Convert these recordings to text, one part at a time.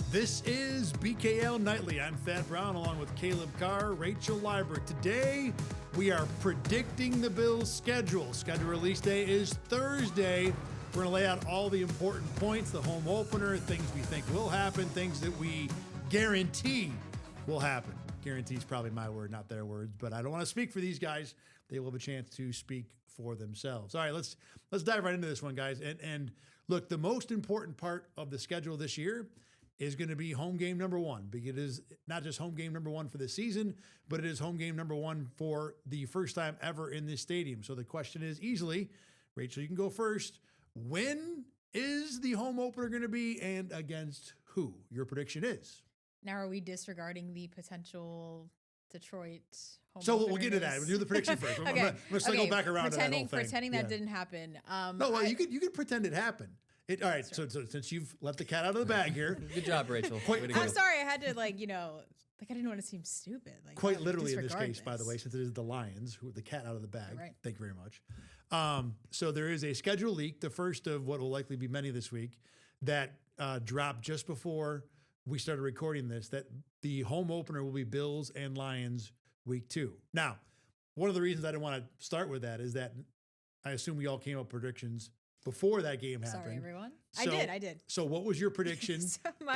This is BKL Nightly. I'm Thad Brown along with Caleb Carr, Rachel Liebert. Today, we are predicting the Bills' schedule. Schedule release day is Thursday. We're going to lay out all the important points, the home opener, things we think will happen, things that we guarantee will happen. Guarantee is probably my word, not their words, but I don't want to speak for these guys. They will have a chance to speak for themselves. All right, let's dive right into this one, guys. And look, the most important part of the schedule this year is going to be home game number one, because it is not just home game number one for the season, but it is home game number one for the first time ever in this stadium. So the question is easily, Rachel, you can go first. When is the home opener going to be and against who? Your prediction is. Now, are we disregarding the potential Detroit home So openers? we'll get to that. We'll do the prediction first. Okay. I'm going to cycle back around to that whole thing. Pretending that didn't happen. No, well, you could pretend it happened. All right, so since you've let the cat out of the bag here. Good job, Rachel. I'm sorry, I had to I didn't want to seem stupid. Quite literally in this case, by the way, since it is the Lions, who are the cat out of the bag. Right. Thank you very much. So there is a schedule leak, the first of what will likely be many this week, that dropped just before we started recording this, that the home opener will be Bills and Lions week 2. Now, one of the reasons I didn't want to start with that is that I assume we all came up with predictions before that game happened. Sorry, everyone. So, I did. So what was your prediction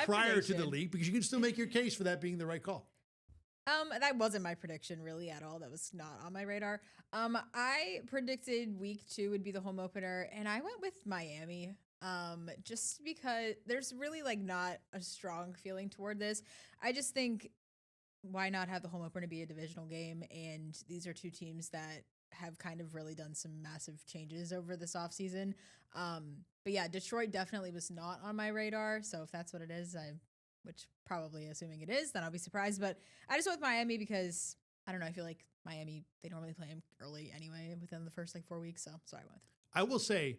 prior to the leak? Because you can still make your case for that being the right call. That wasn't my prediction really at all. That was not on my radar. I predicted week 2 would be the home opener, and I went with Miami. Just because there's really not a strong feeling toward this. I just think, why not have the home opener be a divisional game? And these are two teams that have kind of really done some massive changes over this offseason. But yeah, Detroit definitely was not on my radar. So if that's what it is, which probably assuming it is, then I'll be surprised. But I just went with Miami because, I don't know, I feel like Miami, they normally play them early anyway within the first 4 weeks. So I went. I will say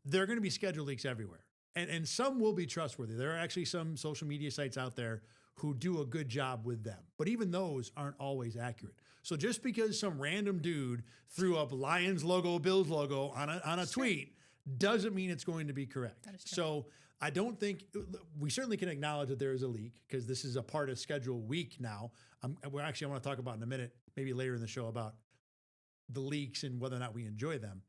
there are going to be schedule leaks everywhere. And some will be trustworthy. There are actually some social media sites out there who do a good job with them. But even those aren't always accurate. So just because some random dude threw up Lions logo, Bills logo on a tweet doesn't mean it's going to be correct. That is true. So I don't think we certainly can acknowledge that there is a leak because this is a part of schedule week now. I want to talk about in a minute, maybe later in the show, about the leaks and whether or not we enjoy them.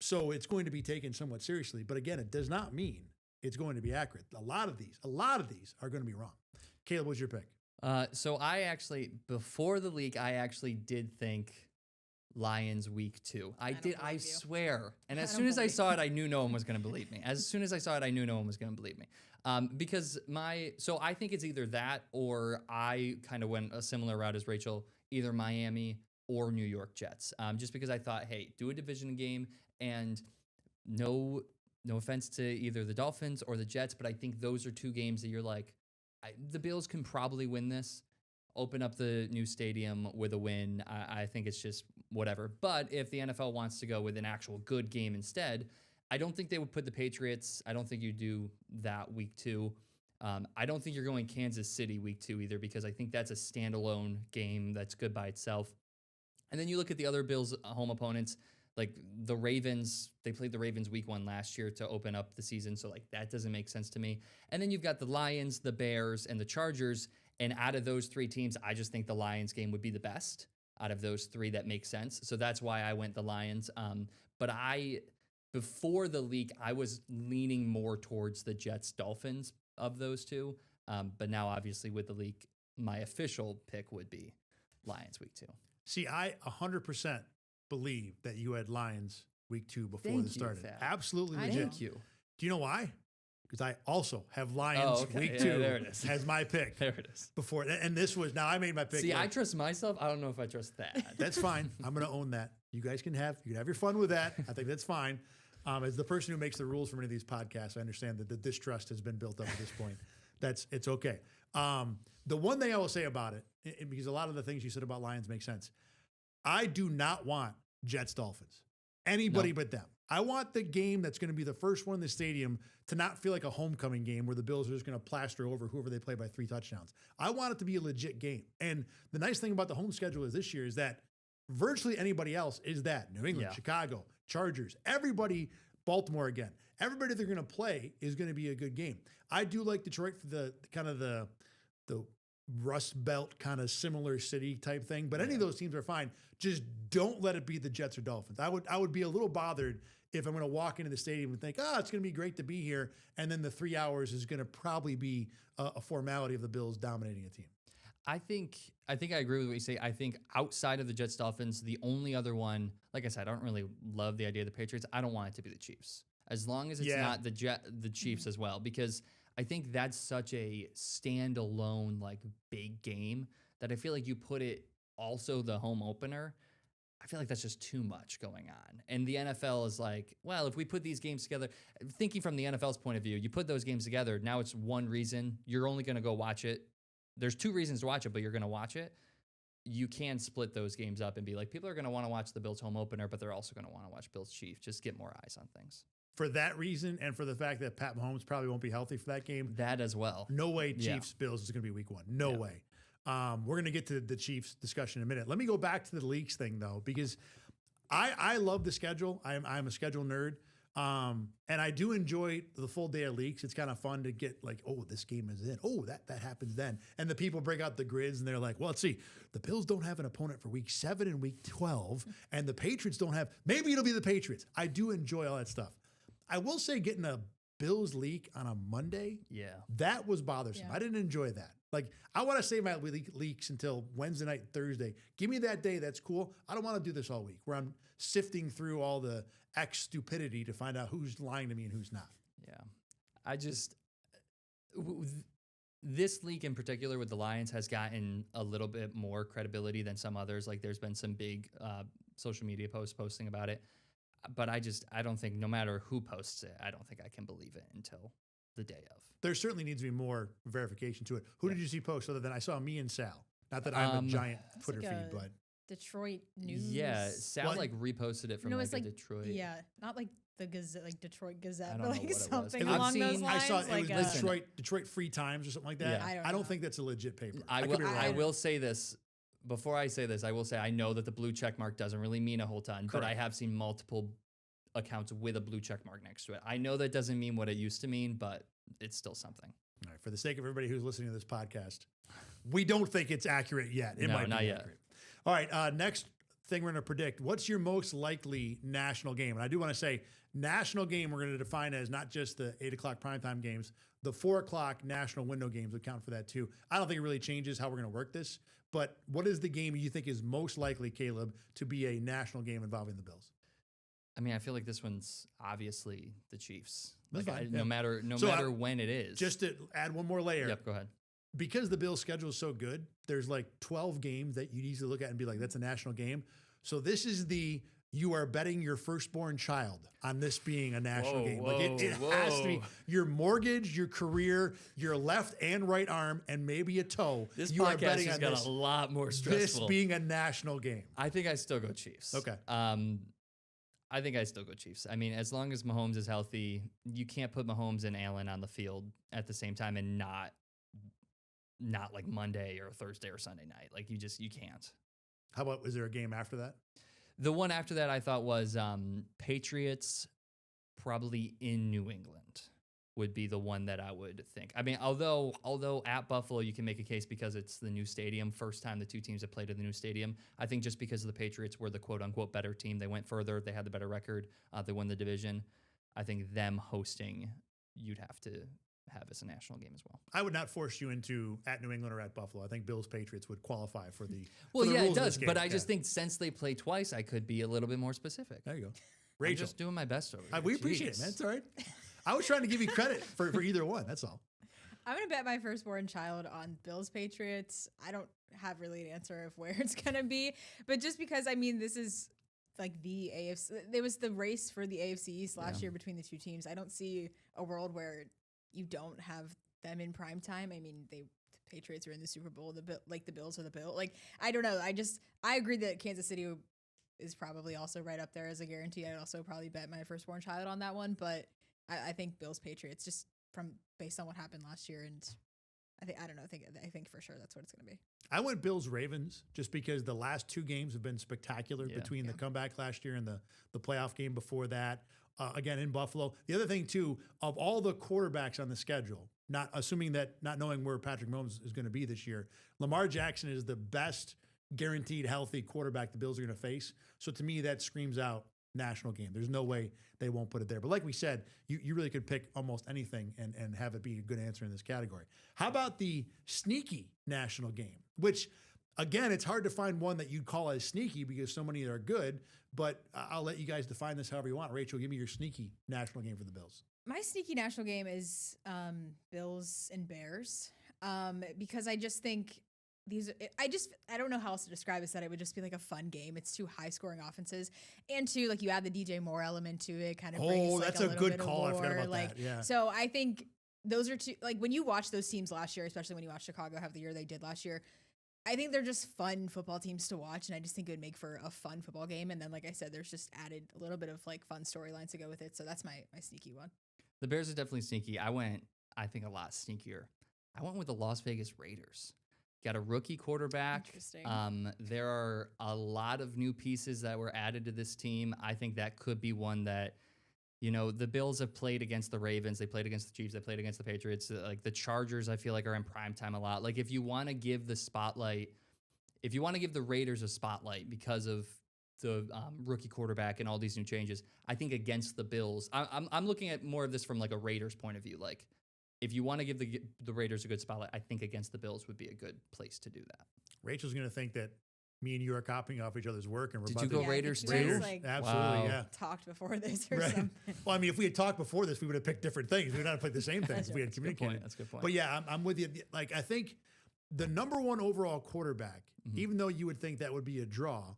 So it's going to be taken somewhat seriously. But again, it does not mean it's going to be accurate. A lot of these are going to be wrong. Caleb, what's your pick? So I actually, before the leak, I actually did think Lions week 2. I swear. And as soon as I saw it, I knew no one was going to believe me. Because so I think it's either that or I kind of went a similar route as Rachel, either Miami or New York Jets. Just because I thought, hey, do a division game, and no offense to either the Dolphins or the Jets, but I think those are two games that you're like, the Bills can probably win this. Open up the new stadium with a win. I think it's just whatever. But if the NFL wants to go with an actual good game instead, I don't think they would put the Patriots. I don't think you do that week 2. I don't think you're going Kansas City week 2 either, because I think that's a standalone game that's good by itself. And then you look at the other Bills home opponents, like the Ravens. They played the Ravens week 1 last year to open up the season. So that doesn't make sense to me. And then you've got the Lions, the Bears, and the Chargers. And out of those 3 teams, I just think the Lions game would be the best out of those 3 that make sense. So that's why I went the Lions. But before the leak, I was leaning more towards the Jets-Dolphins of those 2. But now, obviously, with the leak, my official pick would be Lions week 2. See, I 100% believe that you had Lions week 2 before this started. Thad. Absolutely legit. Thank you. Do you know why? Because I also have Lions week 2 there it is. as my pick. There it is. Before, and this was, now I made my pick. See, I trust myself. I don't know if I trust that. That's fine. I'm going to own that. You guys can have your fun with that. I think that's fine. As the person who makes the rules for many of these podcasts, I understand that the distrust has been built up at this point. It's okay. The one thing I will say about it, because a lot of the things you said about Lions make sense, I do not want Jets-Dolphins. Anybody but them. I want the game that's going to be the first one in the stadium to not feel like a homecoming game where the Bills are just going to plaster over whoever they play by 3 touchdowns. I want it to be a legit game. And the nice thing about the home schedule is this year is that virtually anybody else is that. New England, Chicago, Chargers, everybody Baltimore again. Everybody they're going to play is going to be a good game. I do like Detroit for the kind of the Rust Belt kind of similar city type thing, but any of those teams are fine. Just don't let it be the Jets or Dolphins. I would be a little bothered if I'm going to walk into the stadium and think, it's going to be great to be here, and then the 3 hours is going to probably be a formality of the Bills dominating a team. I think I agree with what you say. I think outside of the Jets Dolphins, the only other one, like I said, I don't really love the idea of the Patriots. I don't want it to be the Chiefs. As long as it's not the Chiefs as well, because I think that's such a standalone, like, big game that I feel like you put it also the home opener. I feel like that's just too much going on. And the NFL is like, well, if we put these games together, thinking from the NFL's point of view, you put those games together, now it's one reason. You're only going to go watch it. There's two reasons to watch it, but you're going to watch it. You can split those games up and be like, people are going to want to watch the Bills home opener, but they're also going to want to watch Bills Chiefs. Just get more eyes on things. For that reason, and for the fact that Pat Mahomes probably won't be healthy for that game. That as well. No way Chiefs-Bills is going to be week 1. No way. We're going to get to the Chiefs discussion in a minute. Let me go back to the leaks thing, though, because I love the schedule. I'm a schedule nerd. And I do enjoy the full day of leaks. It's kind of fun to get like, this game is in. That happens then. And the people break out the grids and they're like, well, let's see. The Bills don't have an opponent for week 7 and week 12. And the Patriots don't have, maybe it'll be the Patriots. I do enjoy all that stuff. I will say getting a Bills leak on a Monday, that was bothersome. I didn't enjoy that. Like, I want to save my leaks until Wednesday night, Thursday. Give me that day. That's cool. I don't want to do this all week where I'm sifting through all the X stupidity to find out who's lying to me and who's not. Yeah. I just, this leak in particular with the Lions has gotten a little bit more credibility than some others. Like, there's been some big social media posts posting about it. But I don't think, no matter who posts it, I don't think I can believe it until the day of. There certainly needs to be more verification to it. Who did you see post other than I saw me and Sal? Not that I'm a giant Twitter feed, but Detroit news. Yeah, Sal like reposted it from like a Detroit. Yeah, not like the Gazette, like Detroit Gazette, but like something along along those lines. I saw it like was Detroit Free Times or something like that. Yeah. I don't think that's a legit paper. I will say this. Before I say this, I will say I know that the blue check mark doesn't really mean a whole ton, but I have seen multiple accounts with a blue check mark next to it. I know that doesn't mean what it used to mean, but it's still something. All right, for the sake of everybody who's listening to this podcast, we don't think it's accurate yet. It might be not yet. Accurate. All right, next thing we're going to predict. What's your most likely national game? And I do want to say national game we're going to define as not just the 8 o'clock primetime games. The 4 o'clock national window games would count for that too. I don't think it really changes how we're going to work this. But what is the game you think is most likely, Caleb, to be a national game involving the Bills? I mean, I feel like this one's obviously the Chiefs. Like, no matter when it is. Just to add one more layer. Yep, go ahead. Because the Bills' schedule is so good, there's like 12 games that you'd easily look at and be like, that's a national game. So this is you are betting your firstborn child on this being a national game. Like it has to be your mortgage, your career, your left and right arm, and maybe a toe. This you podcast has got a lot more stressful. This being a national game. I think I still go Chiefs. Okay. I think I still go Chiefs. I mean, as long as Mahomes is healthy, you can't put Mahomes and Allen on the field at the same time and not like Monday or Thursday or Sunday night. Like you can't. How about, was there a game after that? The one after that I thought was Patriots probably in New England would be the one that I would think. I mean, although at Buffalo you can make a case because it's the new stadium, first time the two teams have played in the new stadium. I think just because the Patriots were the quote-unquote better team, they went further, they had the better record, they won the division. I think them hosting you'd have to have as a national game as well. I would not force you into at New England or at Buffalo. I think Bills Patriots would qualify for the well, for the yeah, rules it does. But I Yeah. just think since they play twice, I could be a little bit more specific. There you go. I'm Rachel, just doing my best over here. we appreciate it, man. It's all right. I was trying to give you credit for either one. That's all. I'm going to bet my firstborn child on Bills Patriots. I don't have really an answer of where it's going to be, but just because, I mean, this is like the AFC. There was the race for the AFC East last year between the two teams. I don't see a world where you don't have them in prime time. I mean, the Patriots are in the Super Bowl. The Bills are the Bills. Like, I don't know. I agree that Kansas City is probably also right up there as a guarantee. I'd also probably bet my firstborn child on that one, but I think Bills Patriots just based on what happened last year, and I think for sure that's what it's going to be. I went Bills Ravens just because the last two games have been spectacular between the comeback last year and the playoff game before that. again in Buffalo. The other thing too, of all the quarterbacks on the schedule, not knowing where Patrick Mahomes is going to be this year, Lamar Jackson is the best guaranteed healthy quarterback the Bills are going to face. So to me, that screams out national game. There's no way they won't put it there. But like we said, you really could pick almost anything and have it be a good answer in this category. How about the sneaky national game, which again, it's hard to find one that you'd call as sneaky because so many are good, but I'll let you guys define this however you want. Rachel, give me your sneaky national game for the Bills. My sneaky national game is Bills and Bears because I just think I don't know how else to describe this, that it would just be like a fun game. It's two high scoring offenses, and two, like you add the DJ Moore element to it, kind of brings that's like a good call. I forgot about like, that. Yeah. So I think those are two, like when you watch those teams last year, especially when you watch Chicago have the year they did last year, I think they're just fun football teams to watch, and I just think it would make for a fun football game. And then, like I said, there's just added a little bit of like fun storylines to go with it. So that's my sneaky one. The Bears are definitely sneaky. I think a lot sneakier. I went with the Las Vegas Raiders. Got a rookie quarterback. Interesting. There are a lot of new pieces that were added to this team. I think that could be one that, the Bills have played against the Ravens. They played against the Chiefs. They played against the Patriots. Like the Chargers, I feel like are in prime time a lot. Like if you want to give the Raiders a spotlight because of the rookie quarterback and all these new changes, I think against the Bills, I'm looking at more of this from like a Raiders point of view. Like if you want to give the Raiders a good spotlight, I think against the Bills would be a good place to do that. Rachel's going to think that me and you are copying off each other's work, and we're Did about you to go Yeah, Raiders did you too? guys, like, Absolutely, Wow. yeah. Talked before this or Right. something. Well, I mean, if we had talked before this, we would have picked different things. We would not have played the same things if we had That's a good point. communicated. That's a good point. But yeah, I'm with you. Like I think the number one overall quarterback, even though you would think that would be a draw,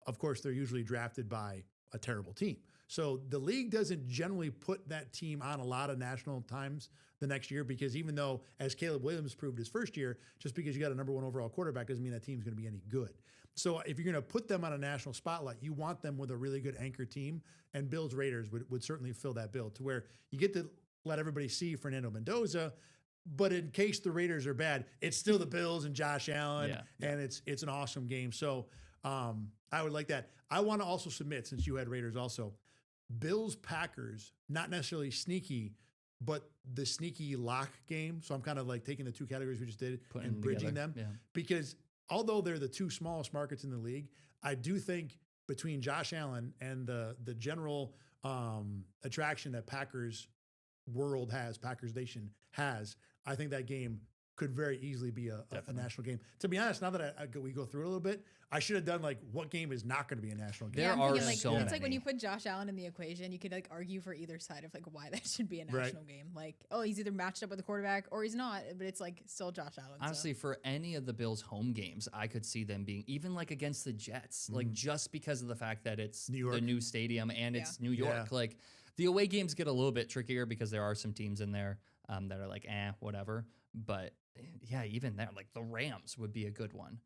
of course they're usually drafted by a terrible team. So the league doesn't generally put that team on a lot of national times the next year, because even though, as Caleb Williams proved his first year, just because you got a number one overall quarterback doesn't mean that team's going to be any good. So if you're going to put them on a national spotlight, you want them with a really good anchor team, and Bills Raiders would certainly fill that bill to where you get to let everybody see Fernando Mendoza, but in case the Raiders are bad, it's still the Bills and Josh Allen, and it's an awesome game. So I would like that. I want to also submit, since you had Raiders also, Bills Packers, not necessarily sneaky, but the sneaky lock game. So I'm kind of like taking the two categories we just did and bridging them, because although they're the two smallest markets in the league, I do think between Josh Allen and the general attraction that Packers world has, Packers Nation has, I think that game could very easily be a national game. To be honest, now that we go through it a little bit, I should have done like what game is not going to be a national game. There I'm are thinking, like, so it's like when many. you put Josh Allen in the equation, you could like argue for either side of like why that should be a national game. Like, oh, he's either matched up with a quarterback or he's not, but it's like still Josh Allen. Honestly, for any of the Bills' home games, I could see them being even like against the Jets, like just because of the fact that it's the new stadium and it's New York. Yeah. Like the away games get a little bit trickier because there are some teams in there that are like, whatever. But yeah, even there, like the Rams would be a good one.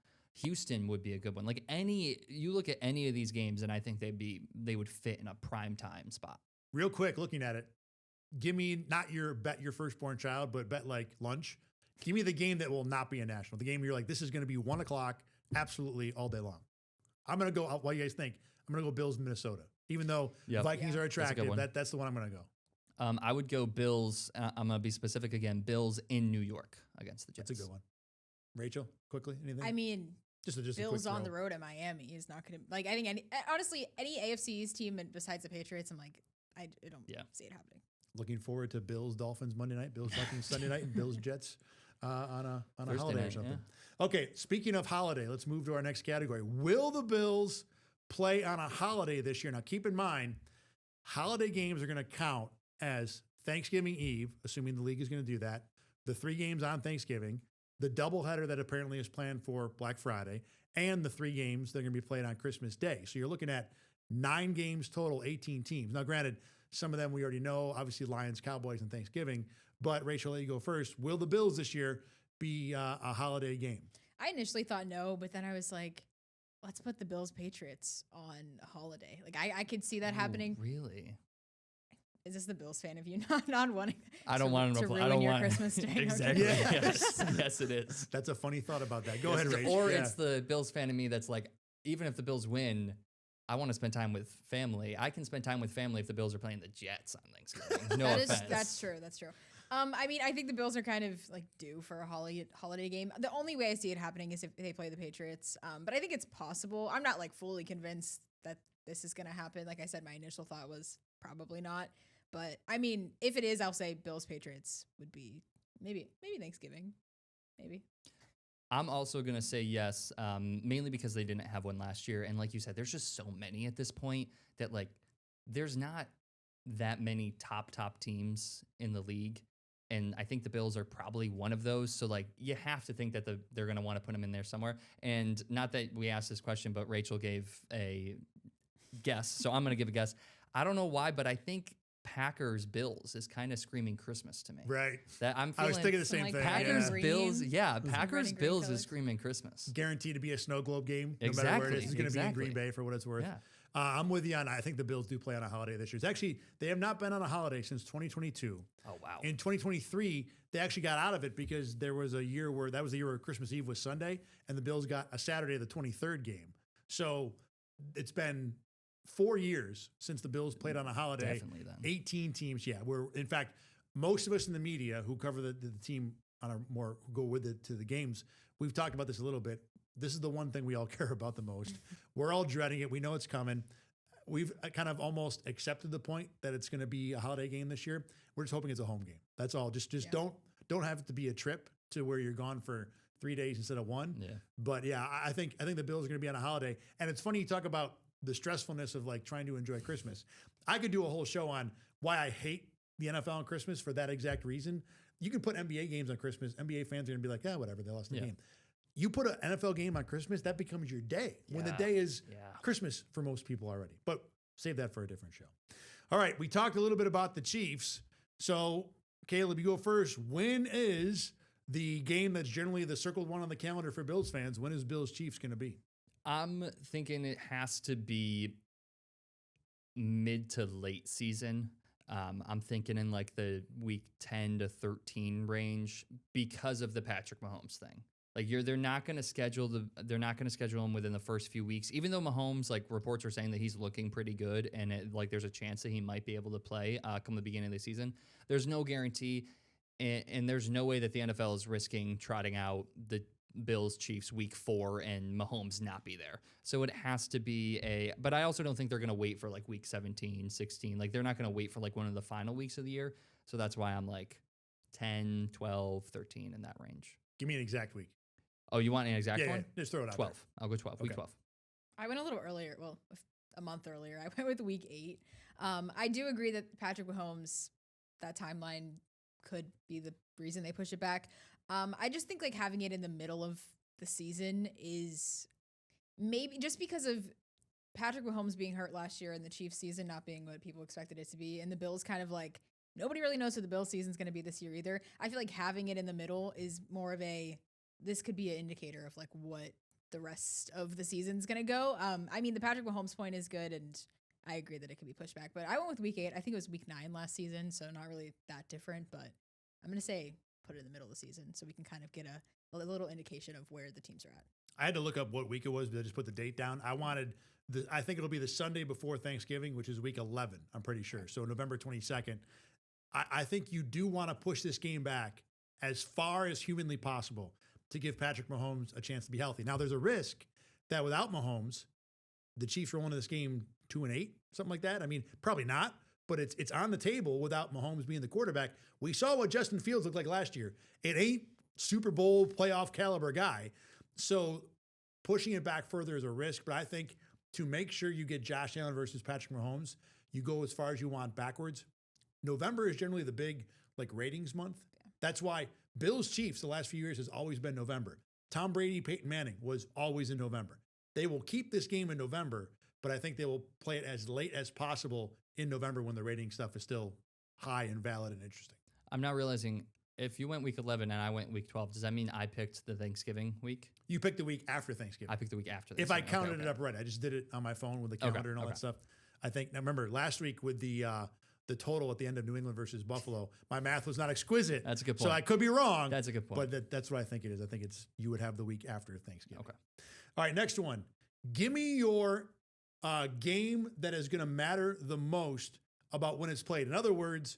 Houston would be a good one. Like you look at any of these games, and I think they would fit in a prime time spot. Real quick, looking at it, give me not your bet your firstborn child, but bet like lunch. Give me the game that will not be a national. The game where you're like, this is going to be 1 o'clock, absolutely all day long. I'm going to go. What do you guys think? I'm going to go Bills, Minnesota. Even though Vikings are attractive, that's the one I'm going to go. I would go Bills. I'm going to be specific again. Bills in New York against the Jets. That's a good one. Rachel, quickly, anything? I mean, just a Bills quick on throw. the road at Miami is not going to, like, I think honestly, any AFC East team besides the Patriots, I'm like, I don't see it happening. Looking forward to Bills Dolphins Monday night, Bills Vikings Sunday night, and Bills Jets on a Thursday holiday night, or something. Okay, speaking of holiday, let's move to our next category. Will the Bills play on a holiday this year? Now, keep in mind, holiday games are going to count as Thanksgiving Eve, assuming the league is going to do that, the 3 games on Thanksgiving, the doubleheader that apparently is planned for Black Friday, and the 3 games that are going to be played on Christmas Day. So you're looking at 9 games total, 18 teams. Now, granted, some of them we already know, obviously Lions, Cowboys, and Thanksgiving. But Rachel, I'll let you go first. Will the Bills this year be a holiday game? I initially thought no, but then I was like, let's put the Bills Patriots on a holiday. Like I could see that happening. Really? Is this the Bills fan of you not wanting? I don't want to him to. ruin I don't your want Christmas day. exactly. Yeah. Yes, it is. That's a funny thought about that. Go ahead, Rachel. Or Yeah. it's the Bills fan of me that's like, even if the Bills win, I want to spend time with family. I can spend time with family if the Bills are playing the Jets on Thanksgiving. No offense. That's true. That's true. I mean, I think the Bills are kind of like due for a holiday game. The only way I see it happening is if they play the Patriots. But I think it's possible. I'm not like fully convinced that this is going to happen. Like I said, my initial thought was probably not. But I mean, if it is, I'll say Bills Patriots would be maybe Thanksgiving, maybe. I'm also going to say yes, mainly because they didn't have one last year. And like you said, there's just so many at this point that like there's not that many top teams in the league. And I think the Bills are probably one of those. So like you have to think that they're going to want to put them in there somewhere. And not that we asked this question, but Rachel gave a guess. So I'm going to give a guess. I don't know why, but I think Packers Bills is kind of screaming Christmas to me. Right. That I'm I was feeling thinking the same like thing. Packers green. Bills. Yeah, Red Packers and green Bills colors. is screaming Christmas. Guaranteed to be a snow globe game, no matter where it is. It's going to be in Green Bay for what it's worth. Yeah. I'm with you on. I think the Bills do play on a holiday this year. It's actually, they have not been on a holiday since 2022. Oh wow. In 2023, they actually got out of it because there was a year where that was the year where Christmas Eve was Sunday, and the Bills got a Saturday, the 23rd game. So it's been 4 years since the Bills played on a holiday. Definitely then. 18 teams. Yeah, we're in fact most of us in the media who cover the team on a more who go with it to the games. We've talked about this a little bit. This is the one thing we all care about the most. We're all dreading it. We know it's coming. We've kind of almost accepted the point that it's going to be a holiday game this year. We're just hoping it's a home game. That's all. Just don't have it to be a trip to where you're gone for 3 days instead of one. Yeah. But yeah, I think the Bills are going to be on a holiday. And it's funny you talk about the stressfulness of like trying to enjoy Christmas. I could do a whole show on why I hate the NFL on Christmas for that exact reason. You can put NBA games on Christmas. NBA fans are going to be like, yeah, whatever, they lost the game. You put an NFL game on Christmas, that becomes your day when the day is Christmas for most people already. But save that for a different show. All right, we talked a little bit about the Chiefs. So, Caleb, you go first. When is the game that's generally the circled one on the calendar for Bills fans? When is Bills Chiefs going to be? I'm thinking it has to be mid to late season. I'm thinking in like the week 10 to 13 range because of the Patrick Mahomes thing. Like they're not going to schedule him within the first few weeks, even though Mahomes, like reports are saying that he's looking pretty good and there's a chance that he might be able to play come the beginning of the season. There's no guarantee, and there's no way that the NFL is risking trotting out the Bills Chiefs week 4 and Mahomes not be there. So it has to be but I also don't think they're going to wait for like week 17, 16. Like they're not going to wait for like one of the final weeks of the year. So that's why I'm like 10, 12, 13 in that range. Give me an exact week. Oh, you want an exact one? Yeah, just throw it out 12. there. I'll go 12. Week 12. I went a little earlier. Well, a month earlier. I went with week 8. I do agree that Patrick Mahomes, that timeline could be the reason they push it back. I just think like having it in the middle of the season is maybe just because of Patrick Mahomes being hurt last year and the Chiefs season not being what people expected it to be, and the Bills kind of like nobody really knows what the Bills season's going to be this year either. I feel like having it in the middle is more of this could be an indicator of like what the rest of the season's going to go. I mean, the Patrick Mahomes point is good, and I agree that it could be pushed back, but I went with week 8. I think it was week 9 last season, so not really that different, but I'm going to say put it in the middle of the season so we can kind of get a little indication of where the teams are at. I had to look up what week it was, but I just put the date down. I think it'll be the Sunday before Thanksgiving, which is week 11, I'm pretty sure. So November 22nd. I think you do want to push this game back as far as humanly possible to give Patrick Mahomes a chance to be healthy. Now, there's a risk that without Mahomes, the Chiefs roll into this game 2-8, something like that. I mean, probably not, but it's on the table without Mahomes being the quarterback. We saw what Justin Fields looked like last year. It ain't Super Bowl playoff caliber guy. So pushing it back further is a risk, but I think to make sure you get Josh Allen versus Patrick Mahomes, you go as far as you want backwards. November is generally the big like ratings month. Yeah. That's why Bills Chiefs the last few years has always been November. Tom Brady, Peyton Manning was always in November. They will keep this game in November, but I think they will play it as late as possible in November when the rating stuff is still high and valid and interesting. I'm not realizing if you went week 11 and I went week 12, does that mean I picked the Thanksgiving week? You picked the week after Thanksgiving. I picked the week after Thanksgiving. If I counted it up right, I just did it on my phone with the calendar and all that stuff. I think, now remember last week with the total at the end of New England versus Buffalo, my math was not exquisite. That's a good point. So I could be wrong. That's a good point. But that's what I think it is. I think you would have the week after Thanksgiving. Okay. All right, next one. Give me your game that is going to matter the most about when it's played. In other words,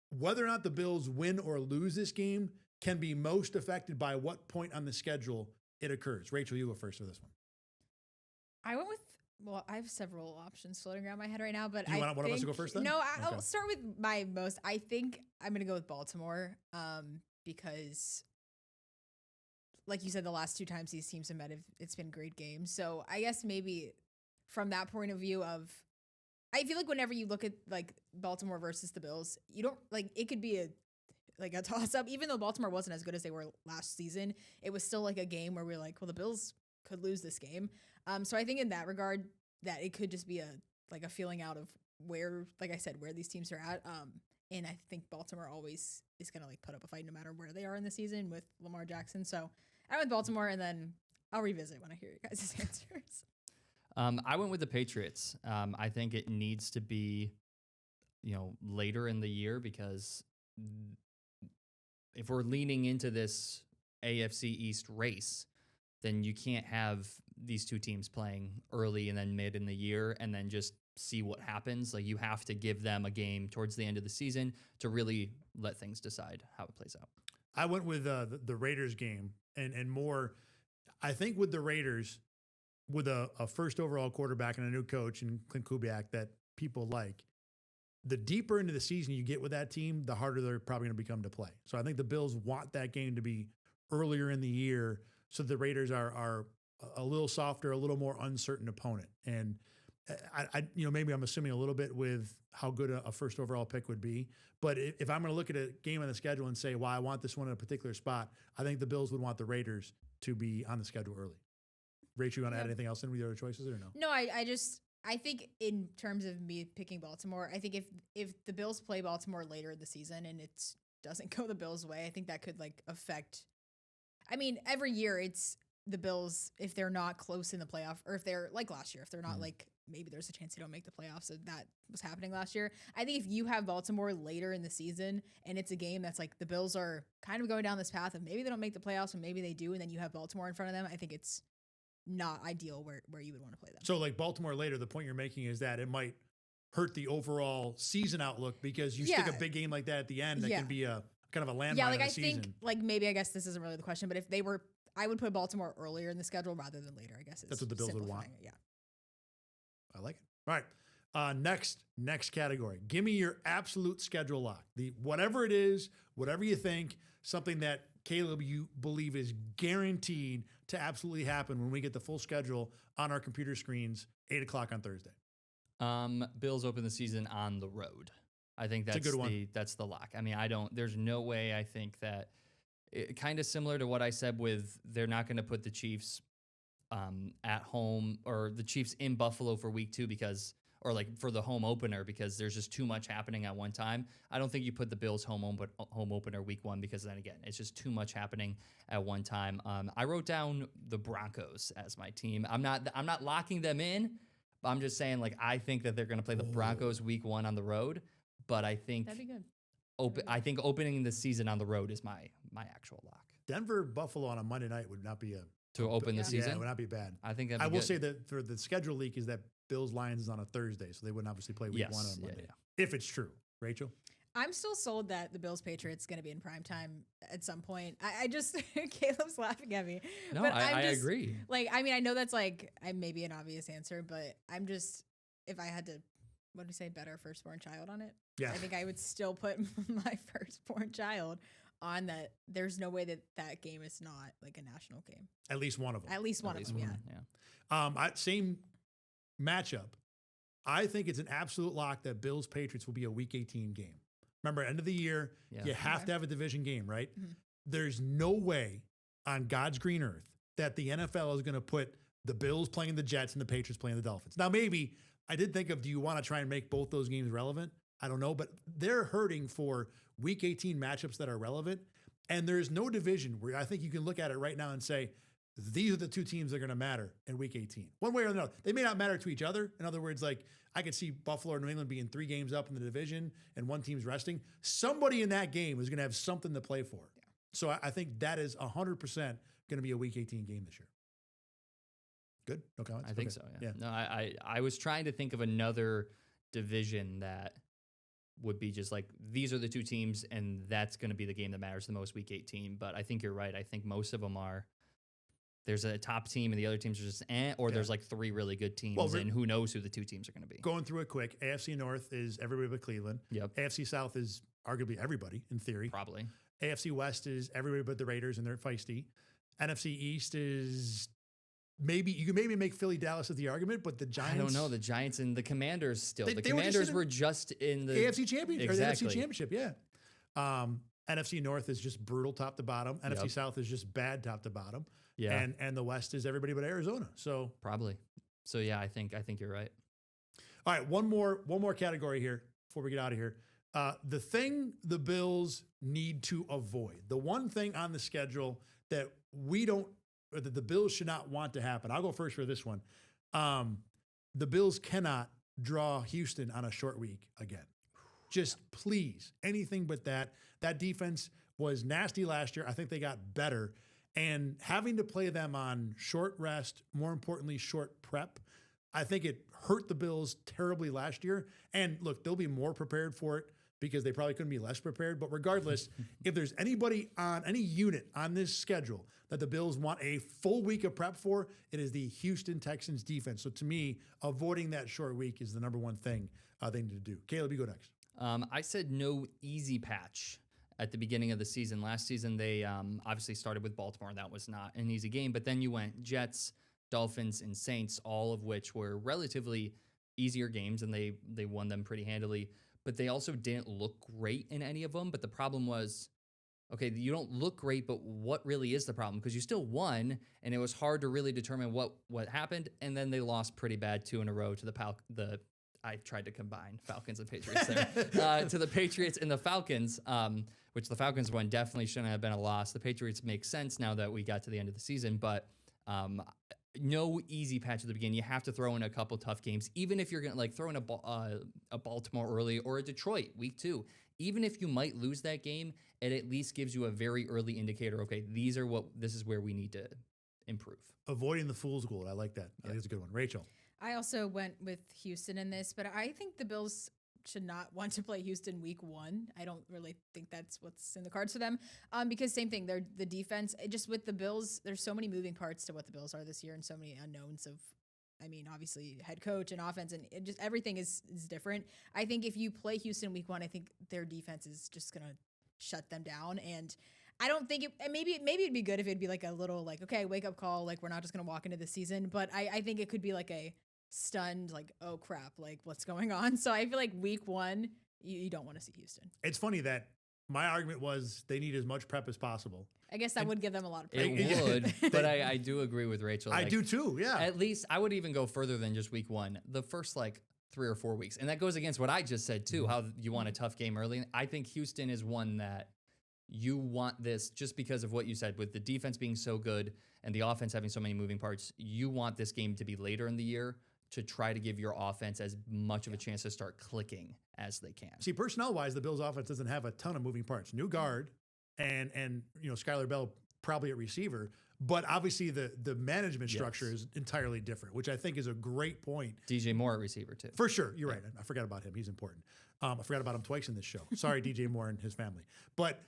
whether or not the Bills win or lose this game can be most affected by what point on the schedule it occurs. Rachel, you go first for this one. I went with, well, I have several options floating around my head right now, but You want one of us to go first then? No, Okay. I'll start with my most. I think I'm going to go with Baltimore because, like you said, the last 2 times these teams have met, it's been great games. So I guess maybe from that point of view of, I feel like whenever you look at like Baltimore versus the Bills, you don't like, it could be a toss up, even though Baltimore wasn't as good as they were last season. It was still like a game where we're like, well, the Bills could lose this game. So I think in that regard that it could just be a feeling out of where, like I said, where these teams are at. And I think Baltimore always is going to like put up a fight no matter where they are in the season with Lamar Jackson. So I went Baltimore, and then I'll revisit when I hear your guys' answers. I went with the Patriots. I think it needs to be, later in the year, because if we're leaning into this AFC East race, then you can't have these 2 teams playing early and then mid in the year and then just see what happens. Like, you have to give them a game towards the end of the season to really let things decide how it plays out. I went with the Raiders game and more. I think with the Raiders, with a first overall quarterback and a new coach and Clint Kubiak that people like, the deeper into the season you get with that team, the harder they're probably going to become to play. So I think the Bills want that game to be earlier in the year so the Raiders are a little softer, a little more uncertain opponent. And I maybe I'm assuming a little bit with how good a first overall pick would be. But if I'm going to look at a game on the schedule and say, well, I want this one in a particular spot, I think the Bills would want the Raiders to be on the schedule early. Rachel, you want to add anything else in with your other choices or no? No, I think in terms of me picking Baltimore, I think if the Bills play Baltimore later in the season and it doesn't go the Bills' way, I think that could like affect. I mean, every year it's the Bills, if they're not close in the playoff, or if they're like last year, if they're not like, maybe there's a chance they don't make the playoffs. So that was happening last year. I think if you have Baltimore later in the season and it's a game that's like the Bills are kind of going down this path of maybe they don't make the playoffs and maybe they do, and then you have Baltimore in front of them, I think it's not ideal where you would want to play them. So like Baltimore later, the point you're making is that it might hurt the overall season outlook because you stick a big game like that at the end that can be a kind of a landmine of the season. Think like maybe I guess this isn't really the question, but if they were, I would put Baltimore earlier in the schedule rather than later. I guess that's what the Bills would want. Yeah, I like it. All right, next category. Give me your absolute schedule lock. Whatever it is, whatever you think, something that Caleb you believe is guaranteed to absolutely happen when we get the full schedule on our computer screens 8:00 on Thursday. Bills open the season on the road. I think that's a good one. That's the lock. I mean, there's no way I think that kind of similar to what I said with they're not going to put the Chiefs at home or the Chiefs in Buffalo for week 2 or like for the home opener because there's just too much happening at one time. I don't think you put the Bills home opener week 1 because then again, it's just too much happening at one time. I wrote down the Broncos as my team. I'm not locking them in, but I'm just saying like I think that they're going to play the Broncos week 1 on the road. But I think that'd be good. I think opening the season on the road is my actual lock. Denver Buffalo on a Monday night would not be to open the season. Yeah, it would not be bad. I think I will say that for the schedule leak is that Bills Lions is on a Thursday, so they wouldn't obviously play week 1 on Monday. If it's true, Rachel. I'm still sold that the Bills Patriots going to be in prime time at some point. I just Caleb's laughing at me. No, but I agree. Like, I mean, I know that's like maybe an obvious answer, but I'm just if I had to. What do we say? Bet our firstborn child on it? Yeah. I think I would still put my firstborn child on that. There's no way that game is not like a national game. At least one of them. At least one of them, yeah. Same matchup. I think it's an absolute lock that Bills Patriots will be a Week 18 game. Remember, end of the year, you have to have a division game, right? Mm-hmm. There's no way on God's green earth that the NFL is going to put the Bills playing the Jets and the Patriots playing the Dolphins. Now, maybe I did think of, do you want to try and make both those games relevant? I don't know, but they're hurting for Week 18 matchups that are relevant. And there's no division where I think you can look at it right now and say, these are the 2 teams that are going to matter in Week 18. One way or another. They may not matter to each other. In other words, like I could see Buffalo or New England being 3 games up in the division and one team's resting. Somebody in that game is going to have something to play for. Yeah. So I think that is 100% going to be a Week 18 game this year. Good. No comments. I think Okay. so. Yeah. No, I was trying to think of another division that would be just like these are the two teams, and that's going to be the game that matters the most, week 18. But I think you're right. I think most of them are. There's a top team, and the other teams are just or there's like three really good teams, and who knows who the two teams are going to be. Going through it quick, AFC North is everybody but Cleveland. Yep. AFC South is arguably everybody in theory. Probably. AFC West is everybody but the Raiders, and they're feisty. NFC East is you can maybe make Philly Dallas as the argument, but the Giants. I don't know. The Giants and the Commanders still. The they Commanders were just in the AFC Championship exactly. or the NFC Championship. Yeah. NFC North is just brutal top to bottom. NFC South is just bad top to bottom. Yeah. And the West is everybody but Arizona. So probably. So yeah, I think you're right. All right, one more category here before we get out of here. The thing the Bills need to avoid, the one thing on the schedule that that the Bills should not want to happen. I'll go first for this one. The Bills cannot draw Houston on a short week again. Just please, anything but that. That defense was nasty last year. I think they got better. And having to play them on short rest, more importantly, short prep, I think it hurt the Bills terribly last year. And look, they'll be more prepared for it because they probably couldn't be less prepared. But regardless, if there's anybody on any unit on this schedule that the Bills want a full week of prep for, it is the Houston Texans defense. So to me, avoiding that short week is the number one thing they need to do. Caleb, you go next. I said no easy patch at the beginning of the season. Last season, they obviously started with Baltimore, and that was not an easy game. But then you went Jets, Dolphins, and Saints, all of which were relatively easier games, and they won them pretty handily. But they also didn't look great in any of them. But the problem was, okay, you don't look great, but what really is the problem? Because you still won, and it was hard to really determine what happened. And then they lost pretty bad 2 in a row to I tried to combine Falcons and Patriots there, to the Patriots and the Falcons, which the Falcons one definitely shouldn't have been a loss. The Patriots make sense now that we got to the end of the season, but no easy patch at the beginning. You have to throw in a couple tough games, even if you're going to like throw in a Baltimore early or a Detroit week 2. Even if you might lose that game, it at least gives you a very early indicator. Okay, this is where we need to improve. Avoiding the fool's gold. I like that. I think it's a good one. Rachel. I also went with Houston in this, but I think the Bills should not want to play Houston week 1. I don't really think that's what's in the cards for them. Because same thing, they're the defense. Just with the Bills, there's so many moving parts to what the Bills are this year, and so many unknowns of, obviously head coach and offense, and just everything is different. I think if you play Houston week 1, I think their defense is just gonna shut them down. And I don't think maybe it'd be good if it'd be like a little okay, wake up call, we're not just gonna walk into the season. But I think it could be like a stunned, oh crap, what's going on? So I feel like week 1, you don't want to see Houston. It's funny that my argument was they need as much prep as possible. I guess that would give them a lot of prep. It would, but I do agree with Rachel. I do too, yeah. At least I would even go further than just week 1. The first 3 or 4 weeks. And that goes against what I just said too, how you want a tough game early. I think Houston is one that you want this just because of what you said with the defense being so good and the offense having so many moving parts. You want this game to be later in the year to try to give your offense as much of a chance to start clicking as they can. See, personnel-wise, the Bills' offense doesn't have a ton of moving parts. New guard and Skylar Bell probably at receiver, but obviously the management structure is entirely different, which I think is a great point. DJ Moore at receiver too. For sure, you're right. I forgot about him. He's important. I forgot about him twice in this show. Sorry, DJ Moore and his family. But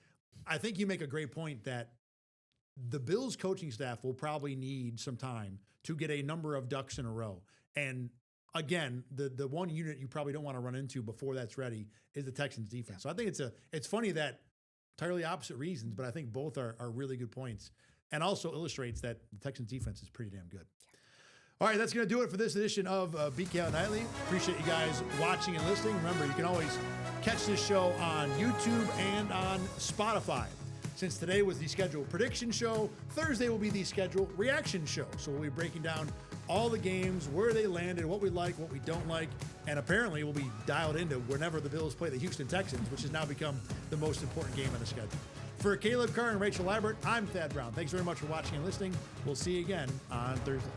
I think you make a great point that the Bills coaching staff will probably need some time to get a number of ducks in a row. And again, the one unit you probably don't want to run into before that's ready is the Texans defense. So I think it's funny that entirely opposite reasons, but I think both are really good points, and also illustrates that the Texans defense is pretty damn good. All right, that's going to do it for this edition of BKL Nightly. Appreciate you guys watching and listening. Remember, you can always catch this show on YouTube and on Spotify. Since today was the scheduled prediction show, Thursday will be the scheduled reaction show. So we'll be breaking down all the games, where they landed, what we like, what we don't like, and apparently we'll be dialed into whenever the Bills play the Houston Texans, which has now become the most important game on the schedule. For Caleb Carr and Rachel Liebert, I'm Thad Brown. Thanks very much for watching and listening. We'll see you again on Thursday.